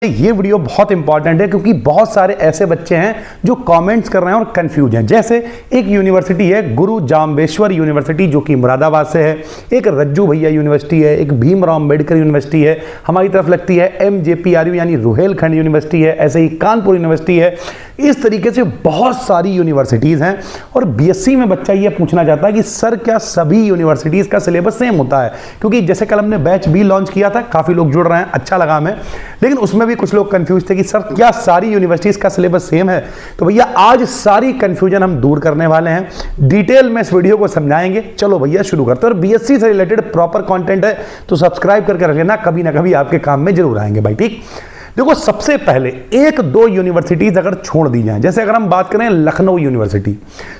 ये वीडियो बहुत इंपॉर्टेंट है क्योंकि बहुत सारे ऐसे बच्चे हैं जो कमेंट्स कर रहे हैं और कंफ्यूज हैं। जैसे एक यूनिवर्सिटी है गुरु जाम्बेश्वर यूनिवर्सिटी जो कि मुरादाबाद से है, एक रज्जू भैया यूनिवर्सिटी है, एक भीमराव अंबेडकर यूनिवर्सिटी है, हमारी तरफ लगती है MJPRU यानी रुहेलखंड यूनिवर्सिटी है, ऐसे ही कानपुर यूनिवर्सिटी है। इस तरीके से बहुत सारी यूनिवर्सिटीज़ हैं और BSc में बच्चा ये पूछना चाहता है कि सर क्या सभी यूनिवर्सिटीज़ का सिलेबस सेम होता है? क्योंकि जैसे कल हमने बैच B लॉन्च किया था, काफ़ी लोग जुड़ रहे हैं, अच्छा लगा हमें, लेकिन उसमें भी कुछ लोग कंफ्यूज थे कि सर क्या सारी यूनिवर्सिटीज का सिलेबस सेम है? तो भैया आज सारी कंफ्यूजन हम दूर करने वाले हैं, डिटेल में इस वीडियो को समझाएंगे। चलो भैया शुरू करते हैं। और BSc से रिलेटेड प्रॉपर कंटेंट है तो सब्सक्राइब करके रख लेना, कभी ना कभी आपके काम में जरूर आएंगे भाई। ठीक, देखो सबसे पहले एक दो यूनिवर्सिटीज अगर छोड़ दी जाएं, जैसे अगर हम बात करें लखनऊ यूनिवर्सिटी,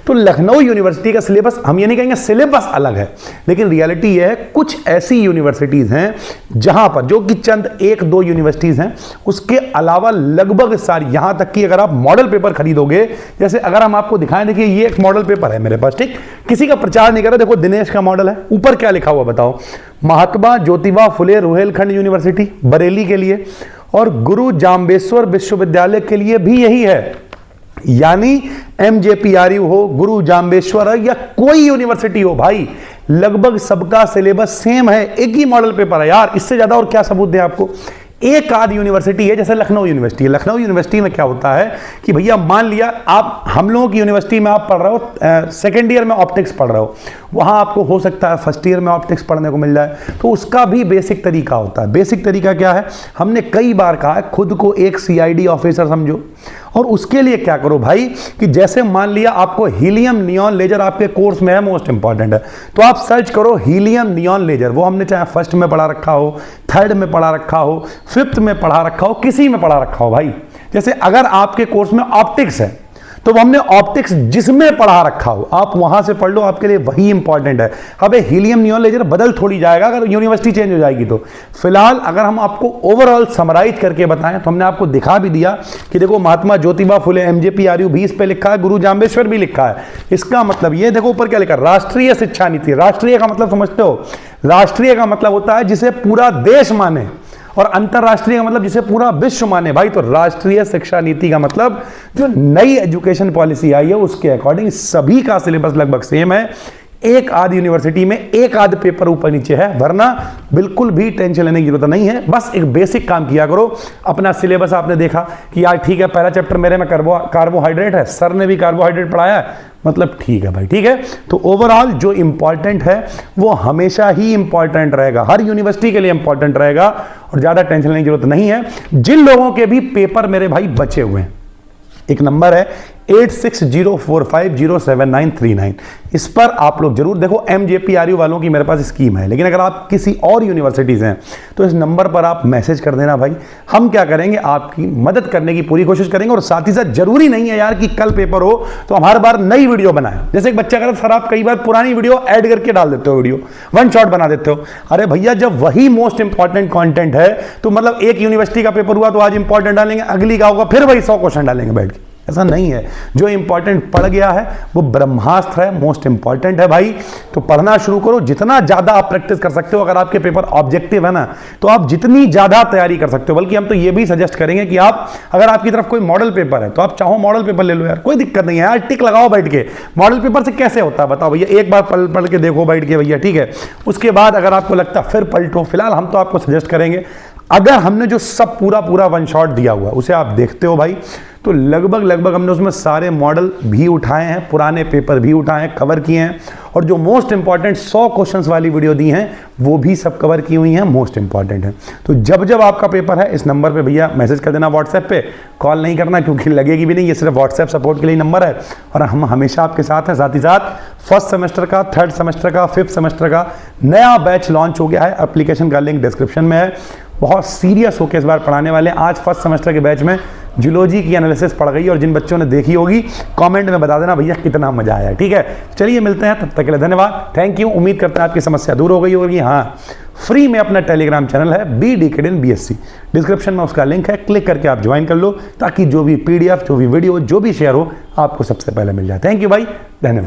तो लखनऊ यूनिवर्सिटी का सिलेबस, हम ये नहीं कहेंगे सिलेबस अलग है, लेकिन रियलिटी ये है कुछ ऐसी यूनिवर्सिटीज हैं जहां पर जो कि चंद एक दो यूनिवर्सिटीज हैं, उसके अलावा लगभग सारी, यहां तक कि अगर आप मॉडल पेपर खरीदोगे, जैसे अगर हम आपको दिखाएं, देखिए ये एक मॉडल पेपर है मेरे पास, ठीक, किसी का प्रचार नहीं कर रहा, देखो दिनेश का मॉडल है, ऊपर क्या लिखा हुआ बताओ, महात्मा ज्योतिबा फुले रुहेलखंड यूनिवर्सिटी बरेली के लिए, और गुरु जाम्बेश्वर विश्वविद्यालय के लिए भी यही है। यानी MJPRU हो, गुरु जाम्बेश्वर है या कोई यूनिवर्सिटी हो भाई, लगभग सबका सिलेबस सेम है, एक ही मॉडल पेपर है यार। इससे ज्यादा और क्या सबूत दें आपको? एक आध यूनिवर्सिटी है जैसे लखनऊ यूनिवर्सिटी है। लखनऊ यूनिवर्सिटी में क्या होता है कि भैया मान लिया आप, हम लोगों की यूनिवर्सिटी में आप पढ़ रहे हो, सेकेंड ईयर में ऑप्टिक्स पढ़ रहे हो, वहाँ आपको हो सकता है फर्स्ट ईयर में ऑप्टिक्स पढ़ने को मिल जाए, तो उसका भी बेसिक तरीका होता है। बेसिक तरीका क्या है? हमने कई बार कहा है, खुद को एक CID ऑफिसर समझो, और उसके लिए क्या करो भाई कि जैसे मान लिया आपको हीलियम नियॉन लेजर आपके कोर्स में है, मोस्ट इंपॉर्टेंट है, तो आप सर्च करो हीलियम नियॉन लेजर। वो हमने चाहे फर्स्ट में पढ़ा रखा हो, थर्ड में पढ़ा रखा हो, फिफ्थ में पढ़ा रखा हो, किसी में पढ़ा रखा हो भाई। जैसे अगर आपके कोर्स में ऑप्टिक्स है तो हमने ऑप्टिक्स जिसमें पढ़ा रखा हो आप वहां से पढ़ लो, आपके लिए वही इंपॉर्टेंट है। अब हीलियम नियॉन लेजर बदल थोड़ी जाएगा अगर यूनिवर्सिटी चेंज हो जाएगी तो। फिलहाल अगर हम आपको ओवरऑल समराइज करके बताएं तो हमने आपको दिखा भी दिया कि देखो महात्मा ज्योतिबा फुले MJPRU भी इस पे लिखा है, गुरु जाम्बेश्वर भी लिखा है। इसका मतलब ये देखो ऊपर क्या लिखा, राष्ट्रीय शिक्षा नीति। राष्ट्रीय का मतलब समझते हो? राष्ट्रीय का मतलब होता है जिसे पूरा देश माने, और अंतरराष्ट्रीय का मतलब जिसे पूरा विश्व माने भाई। तो राष्ट्रीय शिक्षा नीति का मतलब जो नई एजुकेशन पॉलिसी आई है उसके अकॉर्डिंग सभी का सिलेबस लगभग सेम है। एक आध यूनिवर्सिटी में एक आध पेपर ऊपर नीचे है, वरना बिल्कुल भी टेंशन लेने की जरूरत नहीं है। बस एक बेसिक काम किया करो, अपना सिलेबस आपने देखा कि यार ठीक है पहला चैप्टर मेरे में कार्बोहाइड्रेट है, सर ने भी कार्बोहाइड्रेट पढ़ाया है, मतलब ठीक है भाई, ठीक है। तो ओवरऑल जो इंपॉर्टेंट है वो हमेशा ही इंपॉर्टेंट रहेगा, हर यूनिवर्सिटी के लिए इंपॉर्टेंट रहेगा, और ज्यादा टेंशन लेने की जरूरत नहीं है। जिन लोगों के भी पेपर मेरे भाई बचे हुए हैं, एक नंबर है 8604507939, इस पर आप लोग जरूर देखो। MJPRU वालों की मेरे पास स्कीम है, लेकिन अगर आप किसी और यूनिवर्सिटीज हैं तो इस नंबर पर आप मैसेज कर देना भाई। हम क्या करेंगे, आपकी मदद करने की पूरी कोशिश करेंगे। और साथ ही साथ जरूरी नहीं है यार कि कल पेपर हो तो हम हर बार नई वीडियो बनाएं। जैसे एक बच्चा कहता है सर आप कई बार पुरानी वीडियो ऐड करके डाल देते हो, वीडियो वन शॉट बना देते हो। अरे भैया जब वही मोस्ट इंपॉर्टेंट कंटेंट है तो मतलब एक यूनिवर्सिटी का पेपर हुआ तो आज इंपॉर्टेंट डालेंगे, अगली का होगा फिर वही 100 क्वेश्चन डालेंगे बैठ के, ऐसा नहीं है। जो इंपॉर्टेंट पढ़ गया है वो ब्रह्मास्त्र है, मोस्ट इंपॉर्टेंट है भाई। तो पढ़ना शुरू करो, जितना ज्यादा आप प्रैक्टिस कर सकते हो। अगर आपके पेपर ऑब्जेक्टिव है ना तो आप जितनी ज्यादा तैयारी कर सकते हो, बल्कि हम तो ये भी सजेस्ट करेंगे कि आप, अगर आपकी तरफ कोई मॉडल पेपर है तो आप चाहो मॉडल पेपर ले लो यार, कोई दिक्कत नहीं है यार, टिक लगाओ बैठ के। मॉडल पेपर से कैसे होता है बताओ भैया, एक बार पढ़ के देखो बैठ के भैया, ठीक है। उसके बाद अगर आपको लगता है फिर पलटो। फिलहाल हम तो आपको सजेस्ट करेंगे, अगर हमने जो सब पूरा वन शॉट दिया हुआ उसे आप देखते हो भाई, तो लगभग हमने उसमें सारे मॉडल भी उठाए हैं, पुराने पेपर भी उठाए हैं, कवर किए हैं, और जो मोस्ट इंपॉर्टेंट 100 क्वेश्चंस वाली वीडियो दी हैं वो भी सब कवर की हुई हैं, मोस्ट इंपॉर्टेंट है। तो जब आपका पेपर है इस नंबर पे भैया मैसेज कर देना, व्हाट्सएप पे कॉल नहीं करना क्योंकि लगेगी भी नहीं, ये सिर्फ व्हाट्सएप सपोर्ट के लिए नंबर है, और हम हमेशा आपके साथ हैं। साथ ही साथ फर्स्ट सेमेस्टर का, थर्ड सेमेस्टर का, फिफ्थ सेमेस्टर का नया बैच लॉन्च हो गया है, एप्लीकेशन का लिंक डिस्क्रिप्शन में है। बहुत सीरियस होकर इस बार पढ़ाने वाले हैं। आज फर्स्ट सेमेस्टर के बैच में जूलॉजी की एनालिसिस पढ़ गई, और जिन बच्चों ने देखी होगी कमेंट में बता देना भैया कितना मजा आया, ठीक है। चलिए मिलते हैं, तब तक के लिए धन्यवाद, थैंक यू। उम्मीद करते हैं आपकी समस्या दूर हो गई होगी। हाँ, फ्री में अपना टेलीग्राम चैनल है बी डिकेड इन BSc, डिस्क्रिप्शन में उसका लिंक है, क्लिक करके आप ज्वाइन कर लो, ताकि जो भी PDF, जो भी वीडियो, जो भी शेयर हो आपको सबसे पहले मिल जाए। थैंक यू भाई, धन्यवाद।